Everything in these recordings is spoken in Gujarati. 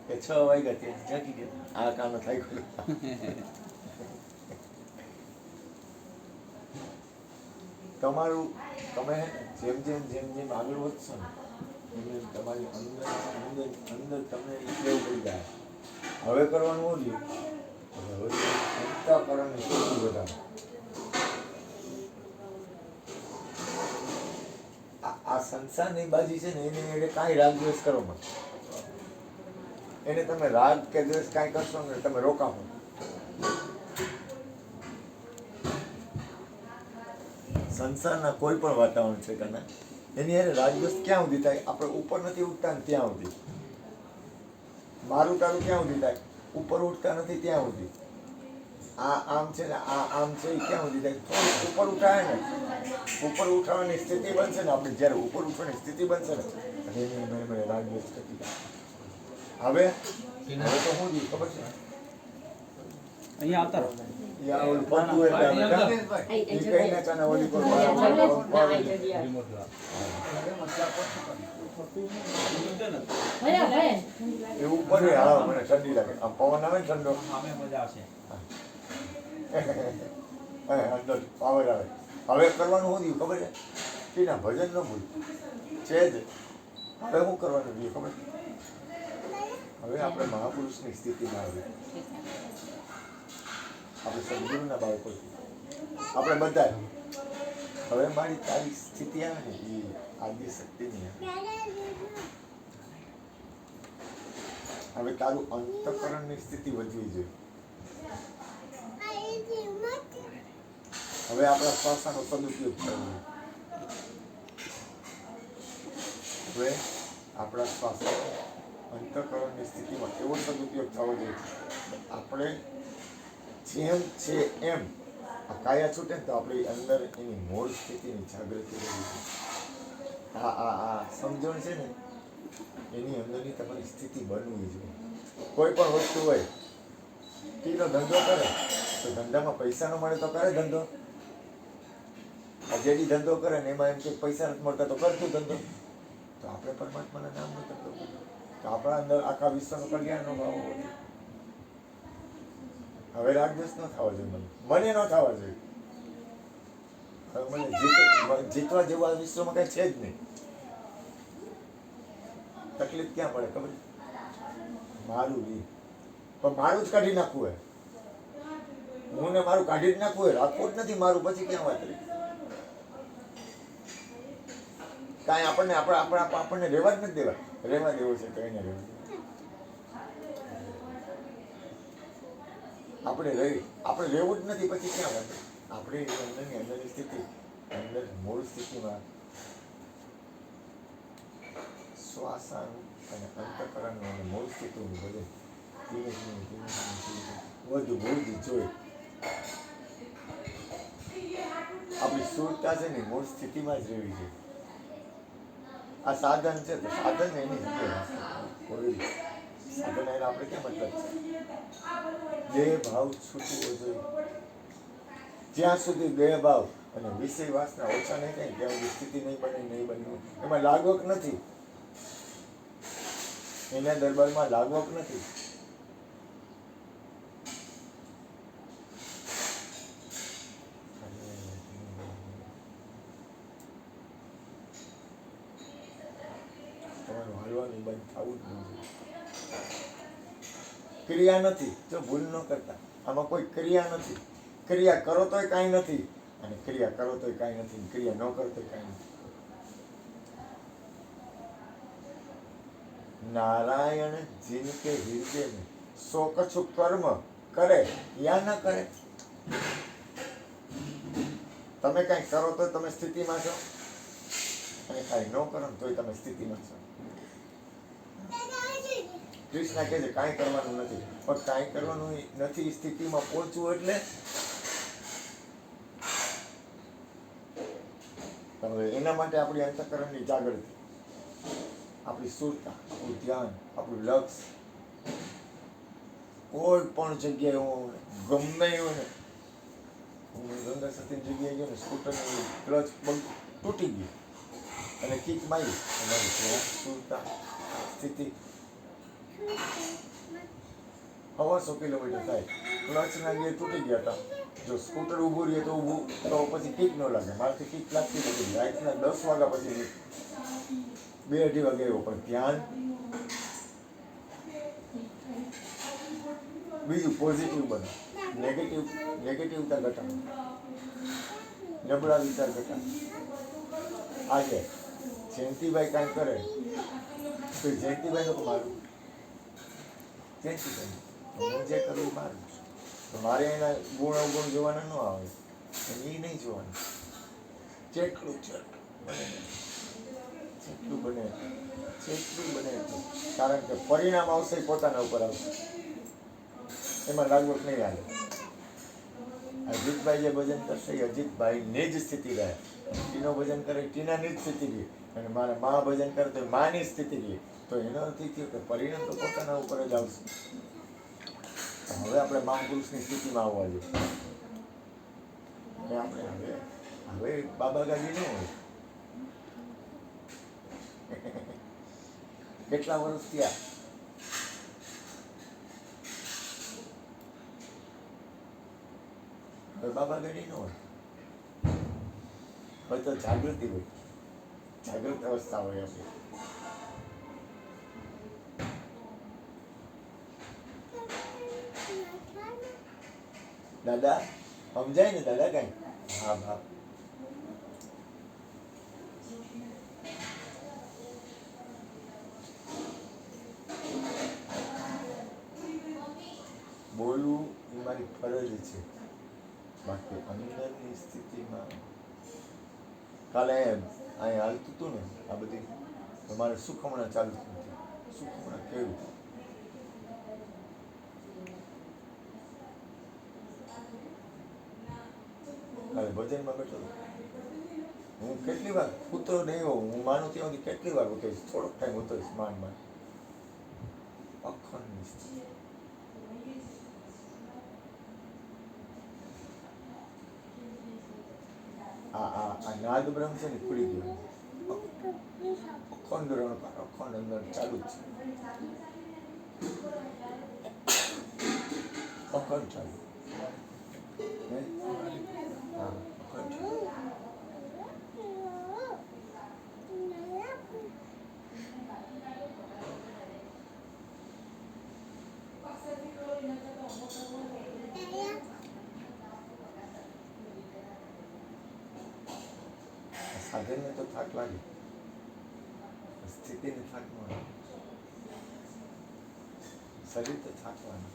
કે 6 વાગ્યા ત્યાં જાગી ગયા આ કામ થાય ગયું. તમારું તમે જેમ જેમ જેમ જેમ આગળ વધશો ને એમ તમારી અંદર અંદર અંદર તમને એવું પડી જાય હવે કરવાનું ઓછું હવે અંતઃકરણની શક્તિ વધારે. આ સંસારની બાજી છે ને એને કાંઈ રાગ દ્વેષ કરો મત. એને તમે રાગ કે દ્વેષ કાંઈ કરશો ને તમે રોકાવો. સંસારના કોઈ પણ વાતાવરણ છે કે ના એની યારે રાગદ્વેષ ક્યાં સુધી થાય? આપણે ઉપર નથી ઉઠતા ને ત્યાં સુધી. મારું તારું ક્યાં સુધી થાય? ઉપર ઉઠતા નથી ત્યાં સુધી. આ આમ છે ને આ આમ છે એ ક્યાં સુધી થાય? થોડું ઉપર ઉઠાય ને ઉપર ઉઠાવવાની સ્થિતિ બનશે ને આપણે જ્યારે ઉપર ઉઠવાની સ્થિતિ બનશે ને અને એની મને રાગદ્વેષ થતી હવે હવે તો શું થયું ખબર છે? અહીંયા આવતા રહો. યા ઓલું પતું એટલે એ કઈને કાને ઓલી પર એવું પડે. હા મને ઠંડી લાગે. આમ પવન આવે ને ઠંડો સામે મજા આવશે. અંદર પાવર આવે. હવે કરવાનું શું થયું ખબર છે? કે ના ભજન ન ભૂલ છે જ. હવે શું કરવાનું થયું ખબર? હવે આપણે મહાપુરુષની સ્થિતિમાં આવી. આપણે સદગુરુના બાળકો છીએ આપણે બધા. હવે મારી તારી સ્થિતિ આવે ને એ આદ્ય શક્તિની હવે તારું અંતઃકરણની સ્થિતિ વધવી જોઈએ. હવે આપણા શ્વાસનો સદુપયોગ કરવો. હવે આપણા શ્વાસ અંતઃકરણની સ્થિતિમાં એવો સદુપયોગ થવો જોઈએ આપણે જેમ છે એમ આ કાયા છૂટે ને તો આપણી અંદર એની મૂળ સ્થિતિની જાગૃતિ રહેવી છે. આ સમજણ છે ને એની અંદરની તમારી સ્થિતિ બનવી જોઈએ. કોઈ પણ વસ્તુ હોય કીનો ધંધો કરે તો ધંધામાં પૈસા ન મળે તો કરે ધંધો. આ જેડી ધંધો કરે ને એમાં એમ કે પૈસા નથી મળતા તો કરતું ધંધો. તો આપણે પરમાત્માના નામનો ધંધો કરીએ તો આપણા અંદર આખા વિશ્વનો કલ્યાણનો ભાવ હોય. હવે રાગદ્વેષ ન થવા જોઈએ. મને ન થવા જોઈએ. હવે મને જીતવા જેવું આ વિશ્વમાં કઈ છે જ નહીં. તકલીફ ક્યાં પડે ખબર? મારું ઈ પણ મારું જ કાઢી નાખવું હોય. હું ને મારું કાઢી જ નાખવું હોય. રાખવું જ નથી મારું. પછી ક્યાં વાત રહી? કાંઈ આપણને આપણને રહેવા જ નથી દેવા. રહેવા દેવો છે તો એને રહેવા આપણે રહેવું જ નથી. પછી ક્યાં વાત? આપણી અંદરની સ્થિતિ અંદર મૂળ સ્થિતિમાં શ્વાસાનું અને અંતઃકરણનું અને મૂળ સ્થિતિનું બધે ધીમે ધીમે વધુ જોઈ આપણી સુરતા છે ને મૂળ સ્થિતિમાં જ રહેવી છે. આ સાધન છે તો સાધન એની જગ્યાએ સાધન એને આપણે ક્યાં મતલબ છે? દેહ ભાવ છૂટવો જોઈએ. જ્યાં સુધી દેહ ભાવ અને વિષય વાસના ઓછા નહીં થાય ત્યાં સુધી સ્થિતિ નહીં બની. એમાં લાગવક નથી. એના દરબારમાં લાગવક નથી. તમારું હાલવાનું બંધ થવું જ નથી. ક્રિયા નથી. જો ભૂલ ન કરતા આમાં કોઈ ક્રિયા નથી. ક્રિયા કરો તોય કાંઈ નથી અને ક્રિયા કરો તોય કાંઈ નથી. ક્રિયા ન કરો તોય કાંઈ નથી. નારાયણ જીનકે હૃદય में सो कछु कर्म કરે યા ન કરે. તમે કાંઈ કરો તો તમે સ્થિતિમાં છો અને કાંઈ ન કરો તોય તમે સ્થિતિમાં છો. કૃષ્ણ કહે છે કાંઈ કરવાનું નથી. પણ કાંઈ કરવાનું નથી સ્થિતિમાં પહોંચવું એટલે એના માટે આપણી અંતઃકરણની જાગૃતિ, આપણી સુરતા, આપણું ધ્યાન, આપણું લક્ષ્ય કોઈ પણ જગ્યાએ હું ગમે એવું ને હું ગંગા સતીની જગ્યાએ ગયો ને સ્કૂટરની ક્લચ તૂટી ગયું અને કિક મારી અમારી સુરતા સ્થિતિ 100 કિલોમીટર થાય. ક્લચના ગિયર તૂટી ગયા હતા. જો સ્કૂટર ઊભું રહે તો ઊભું તો પછી કિક ન લાગે. મારાથી કિક લાગતી નથી. રાતના 10 વાગ્યા પછી 2-2:30 વાગે આવ્યો. પણ ધ્યાન બીજું પોઝિટિવ બને. નેગેટિવતા ઘટાડો. નબળા વિચાર ઘટાડો. આજે જયંતિભાઈ કાંઈ કરે તો જયંતિભાઈ લોકો મારું જયંતિભાઈ હું જે કરું એ મારું છું. તો મારે એના ગુણ અવગુણ જોવાના ન આવે. એ નહીં જોવાનું. જેટલું બને એટલું. કારણ કે પરિણામ આવશે એ પોતાના ઉપર આવશે. એમાં લાગવટ નહીં આવે. અજીતભાઈ જે ભજન કરશે એ અજીતભાઈને જ સ્થિતિ રહે. ટીનો ભજન કરે ટીનાની જ સ્થિતિ રહે. અને મારા મા ભજન કરે તો માની સ્થિતિ રહે. તો એનો અર્થ એ થયો કે પરિણામ તો પોતાના ઉપર જ આવશે. હવે આપણે મહાપુરુષની સ્થિતિમાં આવવા જોઈએ. આપણે હવે બાબા ગાડી ન હોય. કેટલા વર્ષ થયા? હવે બાબા ગાડી ન હોય. હવે તો જાગૃતિ હોય. જાગૃત અવસ્થા હોય આપણી. દાદા સમજાય ને દાદા કઈ? હા. બોલવું એ મારી ફરજ છે. બાકી અંદરની સ્થિતિમાં કાલે અહીંયા હાલતું હતું ને આ બધી તમારે સુખમણા ચાલુ નથી. સુખમણા કેવું? કાલે ભજનમાં બેઠો હું કેટલી વાર ઉતરો નહીં હોઉં. હું માનું ત્યાં સુધી કેટલી વાર ઉતરીશ. થોડોક ટાઈમ ઉતરીશ માંડ અખંડ સ્થિતિ. આ નાદ બ્રહ્મ છે ને ખુલી ગયો. અખંડ રણકાર અખંડ અંદર ચાલુ જ છે. અખંડ ચાલુ. હા અખંડ ચાલુ. સાધનને તો થાક લાગે. સ્થિતિને થાક ન લાગે. શરીર તો થાકવાનું.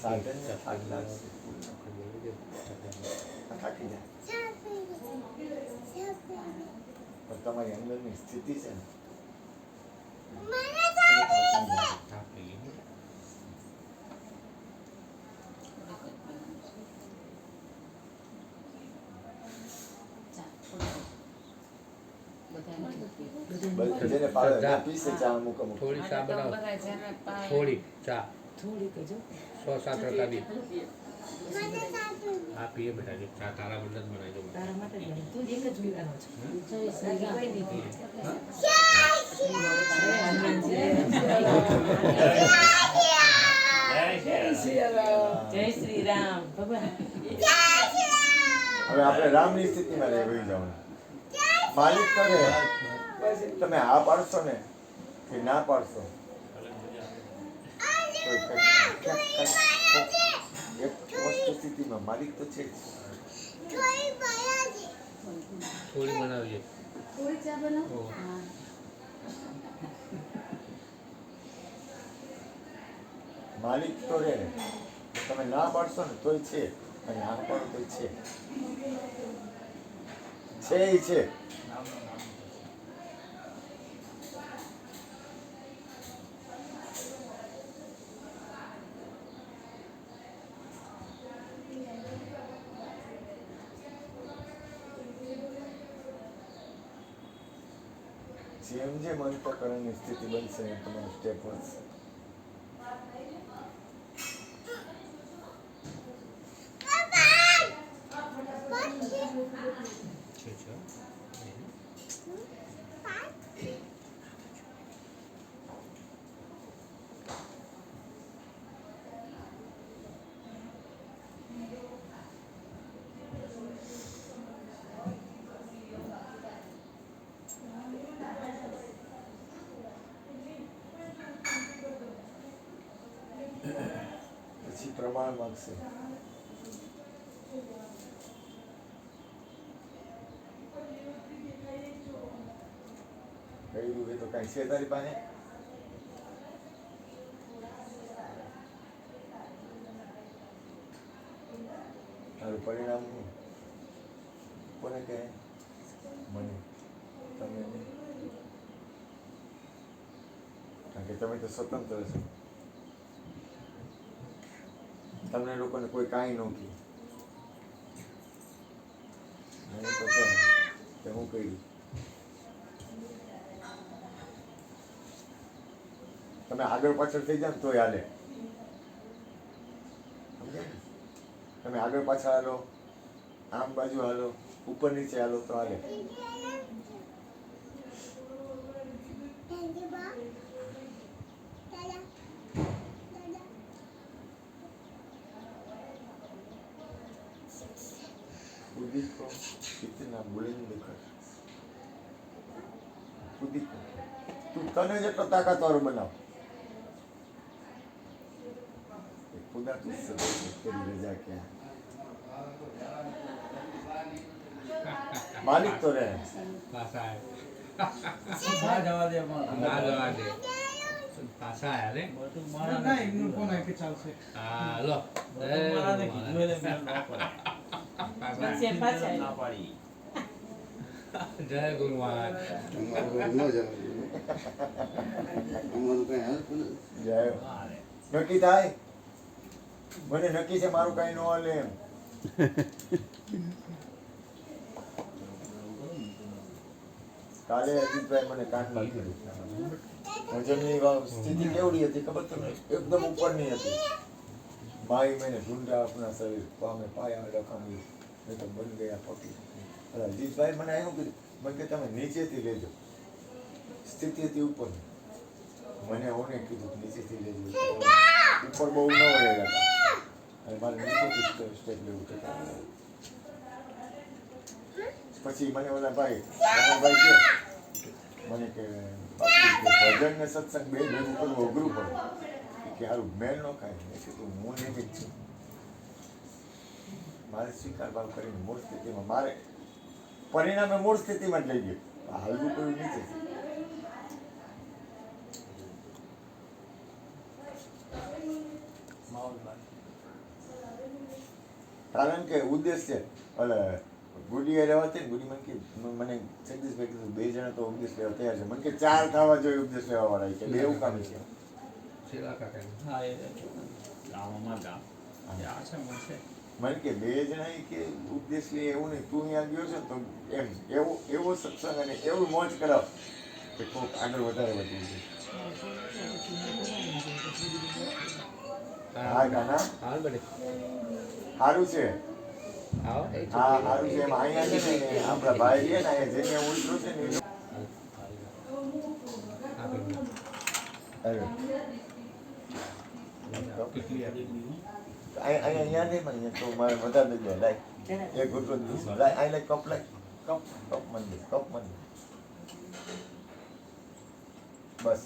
સાધનને થાક લાગશે. થાકી જાય. પણ તમારી અંદરની સ્થિતિ છે ને જેને પાવે પીસે ચા અમુક થોડી ચા બનાવો. થોડી ચા 100-7 રકાબી આ પીએ બેટા. જે ચા તારા માટે જ બનાવી દઉં. તારા માટે જ નહીં. તું એક જ પીવાનો છે. જય શ્રી રામ. જય શ્રી રામ. ભગવાન હવે આપણે રામની સ્થિતિમાં રહી જવાનું. માલિક કરે તમે હા પાડશો ને કે ના પાડશો એક વસ્તુ સ્થિતિમાં માલિક તો છે જ. થોડી બનાવીએ. થોડી ચા બનાવો. હા. માલિક તો રે તમે ના પાડશો ને તોય છે અને હા પાડો તોય છે. છે ઈ છે. જેમ જેમ અંતઃકરણની સ્થિતિ બનશે એમ તમારું સ્ટેપ વધશે. પછી પ્રમાણ માંગશે. કર્યું એ તો કઈ છે તારી પાસે? તારું પરિણામ શું? કોને કહે? મને. તમે નહીં. કારણ કે તમે તો સ્વતંત્ર છો. તમને લોકોને કોઈ કાંઈ ન કહે. મને તો કહે કે હું કર્યું. તમે આગળ પાછળ થઈ જાવ ને તોય હાલે. સમજ્યા ને? તમે આગળ પાછળ હાલો, આમ બાજુ હાલો, ઉપર નીચે હાલો તો હાલે. खुदी को कितना बुलंद कर, खुदी को તું તને જેટલો તાકાતવાળો બનાવ. खुदा तुझसे तेरी रजा क्या है? मालिक तो रहे. પાછા ના જવા દે અમારે. ના જવા દે પાછા આયા રે બધું ના, મારા એમનું કોણ હોય કે ચાલશે? હા લો મારાને કીધું એટલે મેં ના પાડી. વચ્ચે પાછા ના પાડી. જય ગુરુ મહારાજ જય. હા રે. નક્કી થાય મને નક્કી છે મારું કઈ ન હાલે એમ. કાલે અજીતભાઈ મને કાનમાં કીધું વજનની સ્થિતિ કેવડી હતી ખબર તમને? એકદમ ઉપરની હતી. ભાઈ मैंने ढूंढा अपना शरीर पामे पाया रखा મેં તો બન ગયા પકી. અજીતભાઈ મને એવું કીધું, મને કે તમે નીચેથી લેજો, સ્થિતિથી ઉપર. મને ઓને કીધું કે નીચેથી લેજો, ઉપર બહુ ન વળેલા હતા અને મારે નીચેથી સ્ટેપ લેવું છે. પછી મને ઓલા ભાઈ કે મને કે ભજન ને સત્સંગ બે ભેગું કરવું અઘરું પડે કે હારું મેળ ન ખાય. મેં કીધું હું નિમિત્ત છું, મારે સ્વીકાર ભાવ કરીને મૂળ સ્થિતિમાં મારે પરિણામે મૂળ સ્થિતિમાં જ લઈ ગયું. હાલવું કયું નીચે છે. કારણ કે ઉદ્દેશ્ય ઓલે ગુડીએ રહેવાથી ને ગુડી મને કે મને જગદીશભાઈ કીધું 2 જણા તો ઉપદેશ લેવા તૈયાર છે. મને કે 4 થવા જોઈએ ઉપદેશ લેવા વાળા કે બે એવું કામ છે. શીલા કાકા હા એ ગામમાં ગામ આ છે મળશે. મને કે 2 જણા કે ઉપદેશ લે એવું નહીં, તું અહીંયા ગયો છે તો એમ એવો સત્સંગ અને એવું મોજ કરાવ કે કોઈક આગળ વધારે વધી જાય. હા કાના હાલ બને સારું છે. આવો એ હા સારું છે. એમ અહીંયા છે ને આપણા ભાઈ છે ને અહીંયા જેને ઉતરો છે ને કેટલી આવી અહીંયા નહીં પણ અહીંયા તો મારે વધારે દઈ લાય એક ગુટલો દીધો લાય અહીં લાય કપ લાય કપ મંદિર કપ મંદિર બસ.